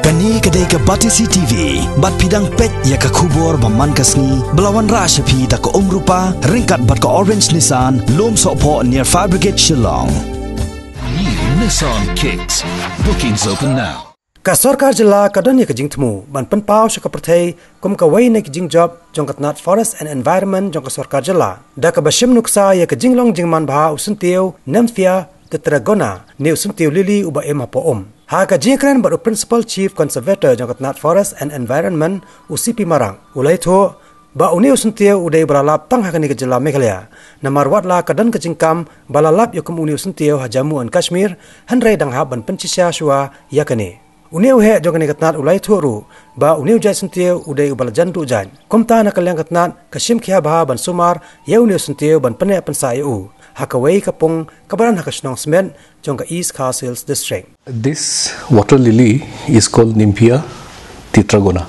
Kani kedai ke Batisi TV, bat pidang pet ya ke kubur baman kasni, belawan rasa pi tak ke rupa, ringkat bat ke Orange Nissan, lom sokpo near Fire Brigade Shillong. New Nissan Kicks. Bookings open now. Ka sarkar jilla kadon ya kajing temu ban penpau syaka pertai kum ka wai ne kajing job jong katnat forest and environment jong ka sarkar jilla da ka bashim nuksa ya kajing long jing man bha usuntiu nemfia tetragona ne usuntiu lili uba em hapo ha ka jikran ba principal chief conservator jong katnat forest and environment usipi marang ulai tho ba uni usuntiu udai beralap tang ha kani ka jilla meghalaya namar watla kadan kajingkam balalap yakum uni usuntiu ha Jammu and Kashmir hanrai dang ha ban pencisya shua ya kani Uniu he jogani katnat ulai thuru ba uniu jai suntiu udai ubal jantu jan komta na kalyang katnat kashim khia ba ban sumar ye uniu suntiu ban pane pansa eu hakawai kapung kabaran hakashnong semen jongka East Kars Hills district. This water lily is called Nymphia tetragona.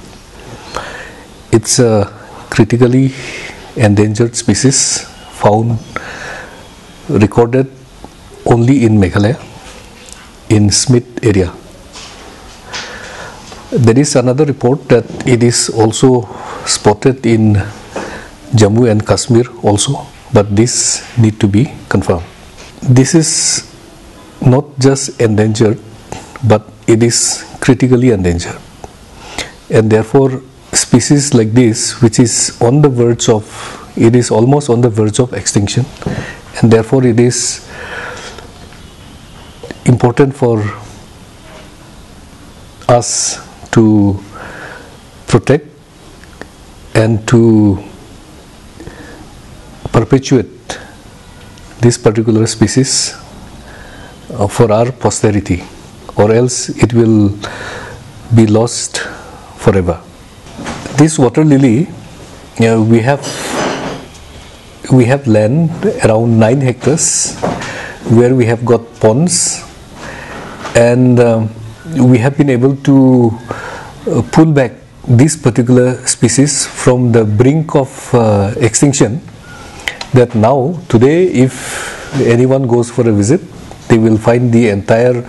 It's a critically endangered species found recorded only in Meghalaya in Smith area. There is another report that it is also spotted in Jammu and Kashmir also, but this need to be confirmed. This is not just endangered, but it is critically endangered, and therefore species like this, which is on the verge of, it is almost on the verge of extinction, and therefore it is important for us to protect and to perpetuate this particular species for our posterity, or else it will be lost forever. This water lily, we have land around 9 hectares where we have got ponds, and we have been able to pull back this particular species from the brink of extinction, that now today if anyone goes for a visit, they will find the entire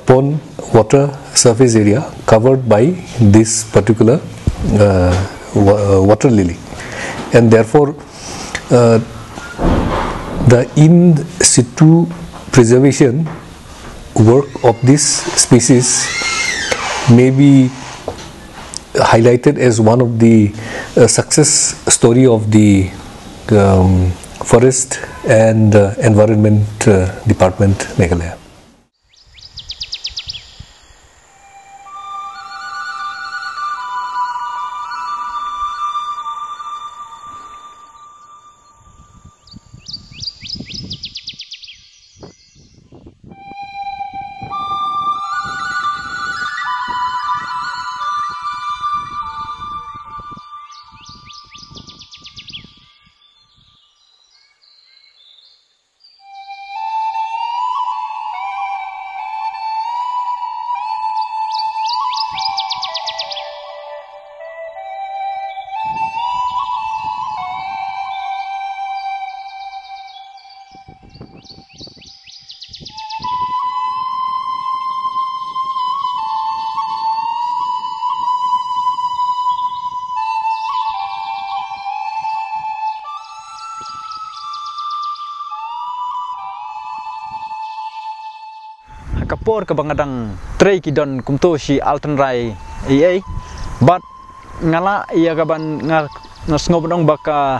pond water surface area covered by this particular water lily, and therefore the in situ preservation work of this species may be highlighted as one of the success story of the Forest and Environment Department, Meghalaya. Kapor kebangadang tray kidon kumto si Altenrai ai but ngala ia kaban ngasngobdong baka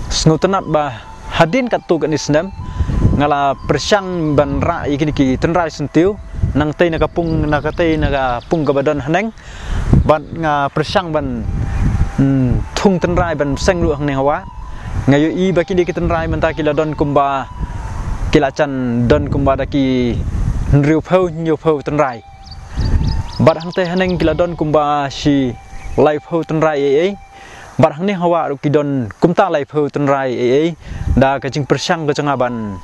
snutenat ba hadin katu kan isnem ngala persyang ban ra ikini ki tenrai sentiu nang tei nakapung nakatei nakapung kabadon haneng but nga persyang ban thung tenrai ban seng lu hang ne hawa ngayo i bakini ki tenrai menta kiladon kumba kilacan don kumba daki riu phau nhiều phau tenrai bat hang te haneng kiladon kumba si lai phau tenrai ai bat hang ne hawa kidon kumta lai phau tenrai ai da ka jing persyang ka changaban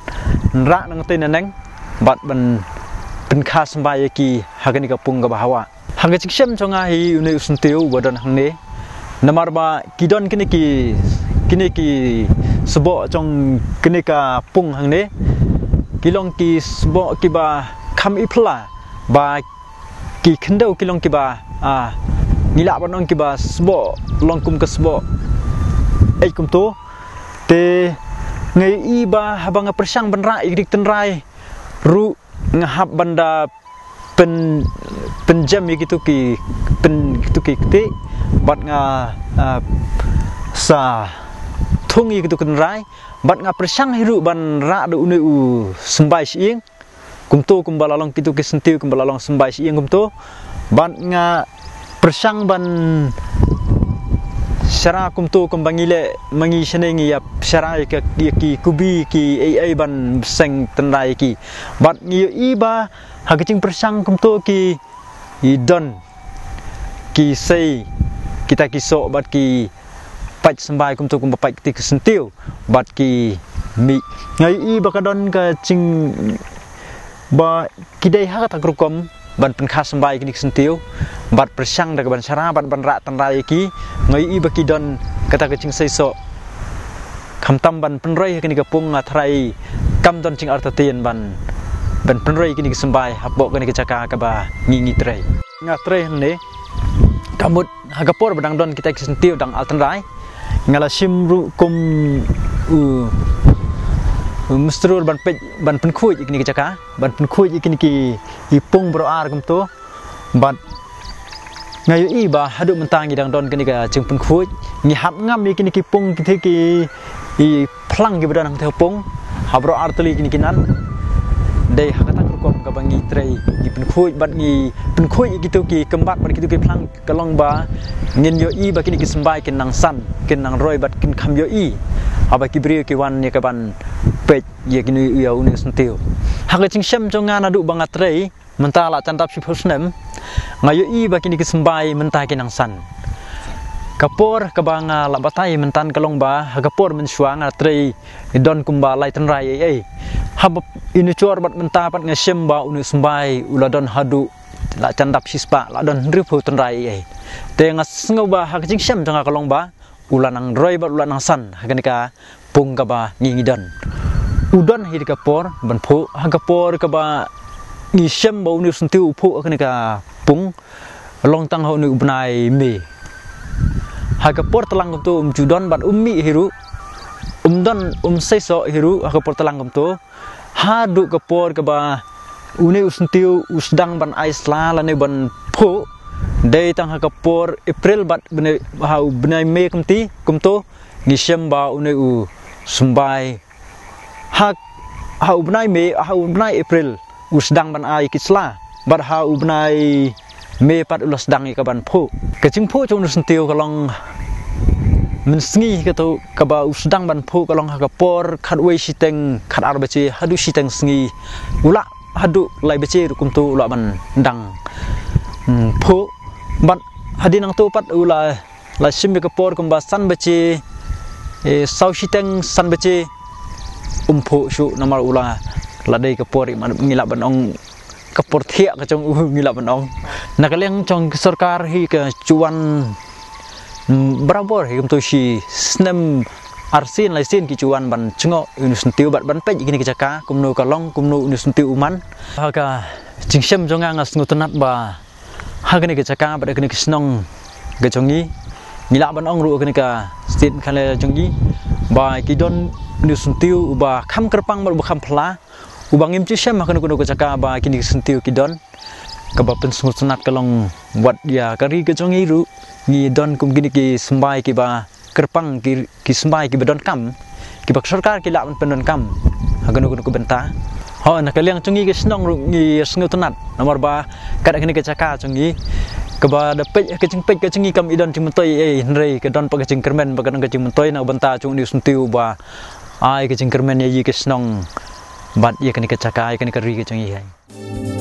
ra nang te naneng bat ban pen kha sambai ki hagani ka pung ka bahawa hang ka jing chonga hi uni usuntiu badon hang ne namar ba kidon kini ki sebo chong kini ka pung hang ne kilong ki sbo ki ba kham ipla ba ki kendau ki long ki ba ngila ban ong ki ba sbo long kum ke sbo kum tu te ngai i ba habang persang ban ra ik ten rai ru ngahap banda penjam gitu ki gitu ki te bat nga sa thungi gitu kan rai bat nga persang hiru ban ra do unu sembai siing kumto kumbalalong gitu ki sentiu kumbalalong sembai siing kumto bat nga persang ban syara kumto kumbangile mangi senengi ya syara ki kubi ki ai ban seng tenrai ki bat ngi iba hagicing persang kumto ki idon ki sei kita kisok bat ki pat sembai kumto kum pat ki sentiu bat ki mi ngai i bakadon ka cing ba kidai ha ta krukom ban pen khas sembai ki sentiu bat persang da ban syara bat ban ra tenrai ki ngai i bakidon kata ka cing sei so khamtam ban penrai ki kapung athrai kam don cing artatien ban penrai ki sembai habok ki caka ka ba ngi trai ngatre ne kamut hagapor badang don kita sentiu dang altenrai ngala simru kum mistrul ban penkhuj ikini caka ban penkhuj ikini ki ipung broar kum tu bat ngayu i ba hadu mentangi dang don kini ka jeng penkhuj ngi hap ngam ikini ki pung ki i plang ki badang tepung habro arteli ikini kinan dei hakata krukom ka bangi trai di penkhuj bat ngi penkhuj gitu ki kembat bat gitu ki plang kalong ba ngin yo i ba kini ki sembai kin nang san kin nang roi bat kin kham yo i aba ki bri ki wan ni ka ban pej ye kini ya uni sentiu hak ching syam jongan adu bangat trai mentala cantap si phusnem ngayo i ba kini ki sembai mentah kin nang san kapor kabanga labatai mentan kalong ba hagapor mensuang trai don kumba lai tenrai ai hab ini cuar bat mentah pat ngesem ba unu sembai uladon hadu la candap sispa la don ripu tenrai ai te ngas ngoba hak jing sem janga kalong ba ulanang roi bat ulanang san haganika pung ka ba ngingidon udon hid kapor ban phu hagapor ka ba ngi sem ba unu sentiu phu haganika pung long tang ho nu ubnai me hagapor telang tu judon bat ummi hiru don seso hiru hagapor telang tu hadu kapor ka ba uni usentiu usdang ban aisla lane ban phu dei tang hagapor april bat bene hau benai me kumti kumto ngisem ba uni u sumbai hak hau benai me hau benai april usdang ban ai kisla bat hau benai me pat ulas dang ka ban phu kaching phu chung usentiu kalong mensengi kata kaba usdang ban phu kalong hagapor khatwei siteng khat arbace hadu siteng sengi ula hadu lai bace kum tu ula ban dang phu bat hadinang tu pat ula la simbe kapor kum ba san bace sau siteng san bace phu shu namar ula la dei kapor ngila ban ong kapor thia ka chong ngila ban ong nakaleng chong sarkar hi ka cuan berabar hikum tu si snem arsin laisin kicuan ban cengo unusentiu bat ban pej gini kecaka kumnu kalong kumnu unusentiu uman haga jingsem jonga ngas ngutenat ba hagani kecaka bat gini kisnong gajongi ngila ban ong ru gini ka stin kale jongi ba kidon unusentiu ba kham kerpang ba kham phla ubang im chisem hakanu kuno kecaka ba kini sentiu kidon kabapen ngutenat kalong wat dia kari gajongi ru ngi don kum gini ki sembai ki ba kerpang ki sembai ki bedon kam ki bak sarkar ki la pendon kam haganu ku benta ho na kaliang chungi ki snong ngi sngu tunat nomor ba kada gini ke caka chungi ke ba da pej ke ching pej ke chungi kam idon ching mentoi nrei ke don pa ke ching kermen ba kadang ke ching mentoi na benta chung ni suntiu ba ai ke ching kermen ye ki snong bat ye kani ke caka ai kani ke ri ke chungi hai